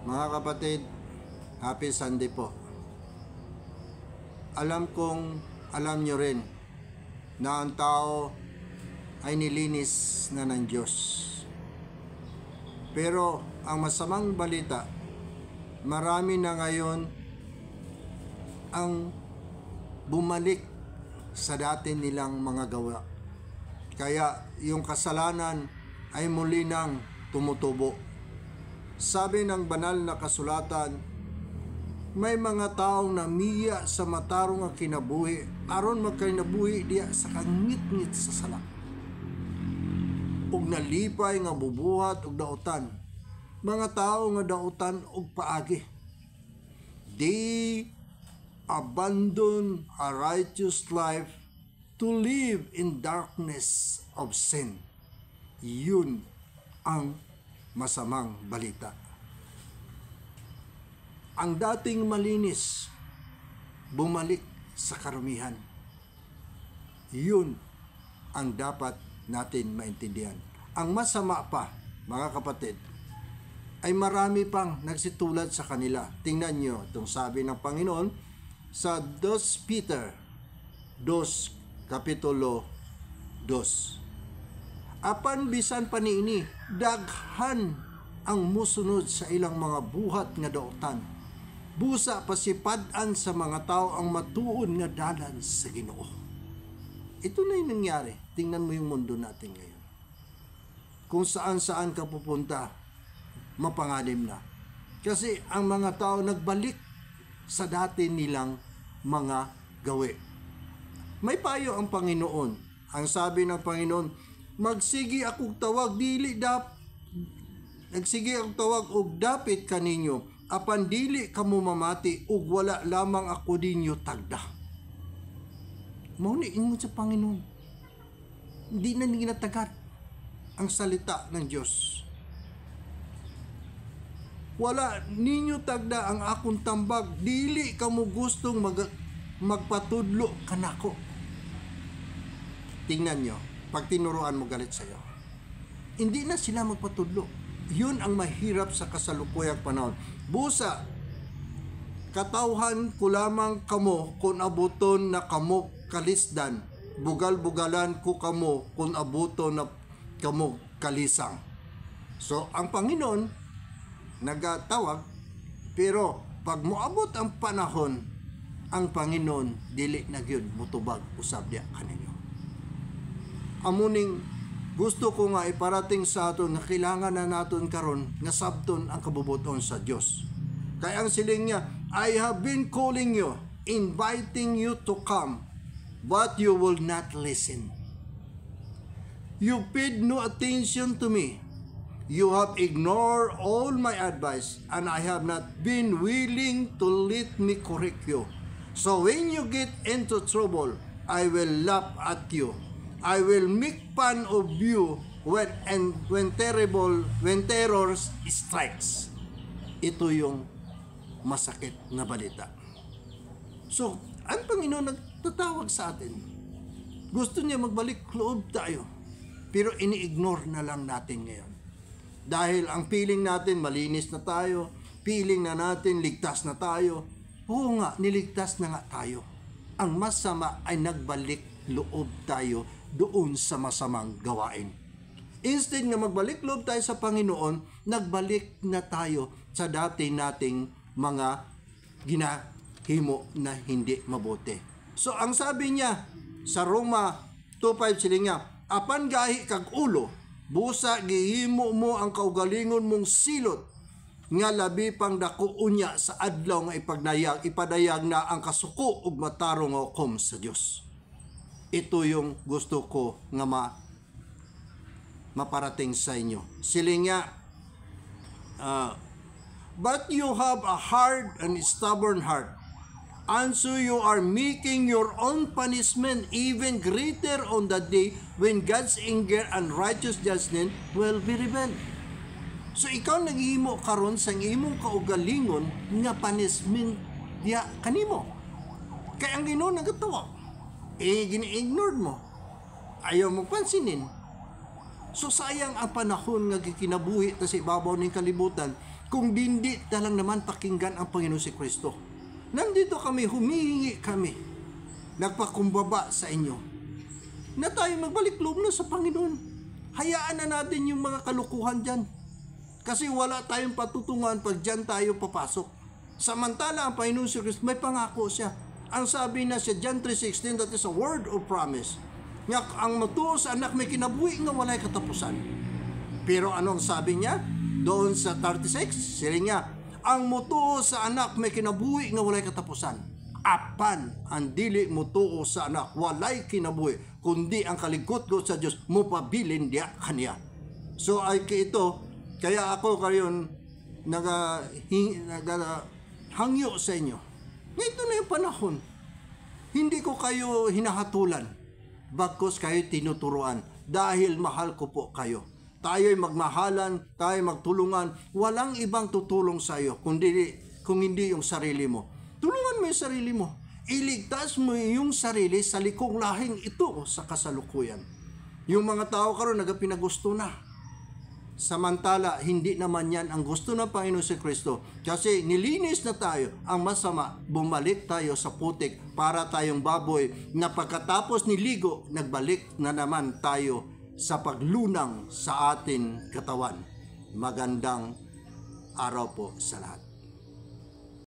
Mga kapatid, happy Sunday po. Alam nyo rin na ang tao ay nilinis na ng Diyos. Pero ang masamang balita, marami na ngayon ang bumalik sa dati nilang mga gawa. Kaya yung kasalanan ay muli nang tumutubo. Sabi ng banal na kasulatan, may mga taong namiya sa matarong nga kinabuhi, aron magkinabuhi diya sa kangit-ngit sa sala. Ug nalipay nga bubuhat ug dautan, mga tao nga dautan ug paagi. They abandon a righteous life to live in darkness of sin. Yun ang masamang balita. Ang dating malinis, bumalik sa karumihan. Yun ang dapat natin maintindihan. Ang masama pa, mga kapatid, ay marami pang nagsitulad sa kanila. Tingnan nyo itong sabi ng Panginoon sa 2 Peter 2, Kapitulo 2. Apan bisan paniini, daghan ang musunod sa ilang mga buhat nga dautan. Busa pasipad-an sa mga tao ang matuon nga dalan sa Ginoo. Ito na yung nangyari. Tingnan mo yung mundo natin ngayon. Kung saan-saan ka pupunta, mapanganib na. Kasi ang mga tao nagbalik sa dati nilang mga gawi. May payo ang Panginoon. Ang sabi ng Panginoon, magsigi akong tawag, nagsigi akong tawag og dapit kaninyo, apan dili kamo mamati ug wala lamang ako dinyo tagda. Mao ni ingon sa Panginoon. Hindi na ginatagat ang salita ng Diyos. Wala ninyo tagda ang akong tambag, dili kamo gustong magpatudlo kanako. Tingnan nyo, pag tinuruan mo galit sa'yo, hindi na sila magpatudlo. Yun ang mahirap sa kasalukuyang panahon. Busa, katawhan ko lamang kamo kung abuton na kamo kalisdan. Bugal-bugalan ko kamo kung abuton na kamo kalisang. So, ang Panginoon, nagatawag, pero pag moabot ang panahon, ang Panginoon, dili na gyud mutubag usab diya kaninyo. Amuning, gusto ko nga iparating sa aton na kailangan na naton karon nga sabton ang kabubuton sa Dios. Kaya ang siling niya, I have been calling you, inviting you to come, but you will not listen. You paid no attention to me. You have ignored all my advice, and I have not been willing to let me correct you. So when you get into trouble, I will laugh at you. I will make fun of you when terror strikes. Ito yung masakit na balita. So, ang Panginoon nagtatawag sa atin. Gusto niya magbalik loob tayo. Pero ini-ignore na lang natin ngayon. Dahil ang feeling natin, malinis na tayo. Feeling na natin, ligtas na tayo. Oo nga, niligtas na nga tayo. Ang masama ay nagbalik loob tayo doon sa masamang gawain. Instead nga magbalik loob tayo sa Panginoon, nagbalik na tayo sa dati nating mga ginahimo na hindi mabuti. So ang sabi niya sa Roma 2:5 sila niya, apan gahi kag ulo, busa gihimo mo ang kaugalingon mong silot, nga labi pang dako unya sa adlaw nga ipadayag na ang kasuko ug matarong nga hukom sa Dios. Ito yung gusto ko nga maparating sa inyo. Sila nga, but you have a hard and stubborn heart, and so you are making your own punishment even greater on the day when God's anger and righteous judgment will be revealed. So ikaw naghihimo karon sa imong kaugalingon nga punishment diya kanimo. Kaya ang Ginoo nagatawag. Gini-ignored mo. Ayaw mong pansinin. So sayang ang panahon nga gikinabuhi ta sa ibabaw ning kalibutan. kung hindi talang naman pakinggan ang Panginoon si Kristo. Nandito kami, humihingi kami, nagpakumbaba sa inyo, na tayo magbalik loob na sa Panginoon. Hayaan na natin yung mga kalukuhan dyan. Kasi wala tayong patutungan pag dyan tayo papasok. Samantala, ang Panginoon si Kristo, may pangako siya. Ang sabi na siya, John 3:16, that is a word of promise. Nga, ang matuo sa anak may kinabuhi nga walay katapusan. Pero anong sabi niya? Doon sa 36, sila niya, ang mutuo sa anak may kinabuhi nga walay katapusan. Apan ang dili mutuo sa anak walay kinabuhi, kundi ang kaligkot-got sa Dios mupabilin dia kaniya. So ay ito, kaya ako kayon hangyo sa inyo. Ito na yung panahon. Hindi ko kayo hinahatulan, bagkus kayo tinuturuan, dahil mahal ko po kayo. Tayo'y magmahalan, tayo'y magtulungan. Walang ibang tutulong sa iyo kung hindi yung sarili mo. Tulungan mo yung sarili mo. Iligtas mo yung sarili sa likong lahing ito sa kasalukuyan. Yung mga tao karon nagapinagusto na. Samantala, hindi naman yan ang gusto ng Panginoon si Kristo. Kasi nilinis na tayo. Ang masama, bumalik tayo sa putik para tayong baboy na pagkatapos niligo, nagbalik na naman tayo sa paglunang sa atin katawan. Magandang araw po sa lahat.